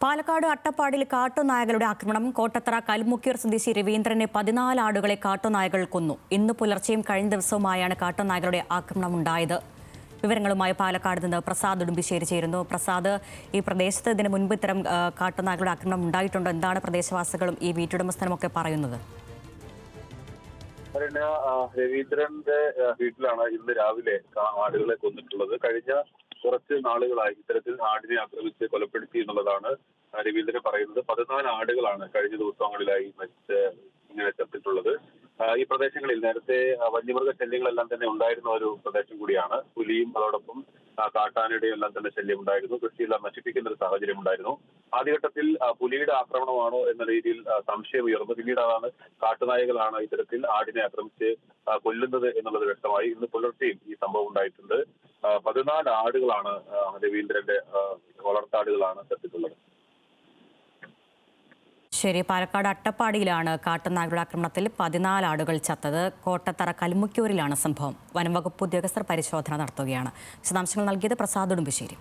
പാലക്കാട് അട്ടപ്പാടിയിൽ കാട്ടുനായകളുടെ ആക്രമണം. കോട്ടത്തറ കൽമുക്കിയൂർ സ്വദേശി രവീന്ദ്രനെ 14 ആടുകളെ കാട്ടുനായകൾ കൊന്നു. ഇന്ന് പുലർച്ചെയും കഴിഞ്ഞ ദിവസവുമായാണ് കാട്ടുനായകളുടെ ആക്രമണം ഉണ്ടായത്. വിവരങ്ങളുമായി പാലക്കാട് നിന്ന് പ്രസാദ് ഉടുമ്പിശ്ശേരി ചേരുന്നു. പ്രസാദ്, ഈ പ്രദേശത്ത് ഇതിന് മുൻപ് ഇത്തരം കാട്ടുനായകളുടെ ആക്രമണം ഉണ്ടായിട്ടുണ്ടോ? എന്താണ് പ്രദേശവാസികളും ഈ വീട്ടുടമസ്ഥനും ഒക്കെ പറയുന്നത്? രവീന്ദ്രന്റെ വീട്ടിലാണ് ഇന്ന് രാവിലെ ആടുകളെ കൊന്നിട്ടുള്ളത്. കഴിഞ്ഞ കുറച്ച് നാളുകളായി ഇത്തരത്തിൽ ആടിനെ ആക്രമിച്ച് കൊലപ്പെടുത്തി എന്നുള്ളതാണ് രവീന്ദ്രൻ പറയുന്നത്. 14 ആടുകളാണ് കഴിഞ്ഞ ദിവസങ്ങളിലായി ഇങ്ങനെ ചത്തിട്ടുള്ളത്. ഈ പ്രദേശങ്ങളിൽ നേരത്തെ വന്യമൃഗ ശല്യങ്ങളെല്ലാം തന്നെ ഉണ്ടായിരുന്ന ഒരു പ്രദേശം കൂടിയാണ്. പുലിയും അതോടൊപ്പം കാട്ടാനയുടെയും എല്ലാം തന്നെ ശല്യം ഉണ്ടായിരുന്നു. കൃഷിയെല്ലാം നശിപ്പിക്കുന്ന ഒരു സാഹചര്യം ഉണ്ടായിരുന്നു. ആദ്യഘട്ടത്തിൽ പുലിയുടെ ആക്രമണമാണോ എന്ന രീതിയിൽ സംശയം ഉയർന്നു. പിന്നീട് അതാണ് കാട്ടുനായകളാണ് ഇത്തരത്തിൽ ആടിനെ ആക്രമിച്ച് കൊല്ലുന്നത് എന്നുള്ളത് വ്യക്തമായി. ഇന്ന് പുലർച്ചെയും ഈ സംഭവം ഉണ്ടായിട്ടുണ്ട്. 14 ആടുകളാണ് രവീന്ദ്രന്റെ വളർത്താടുകളാണ് ചത്തിട്ടുള്ളത്. ശരി, പാലക്കാട് അട്ടപ്പാടിയിലാണ് കാട്ടുനായകളുടെ ആക്രമണത്തിൽ 14 ആടുകൾ ചത്തത്. കോട്ടത്തറ കൽമുക്കിയൂരിലാണ് സംഭവം. വനംവകുപ്പ് ഉദ്യോഗസ്ഥർ പരിശോധന നടത്തുകയാണ്. വിശദാംശങ്ങൾ നൽകിയത് പ്രസാദ് ഉടുമ്പിശ്ശേരി.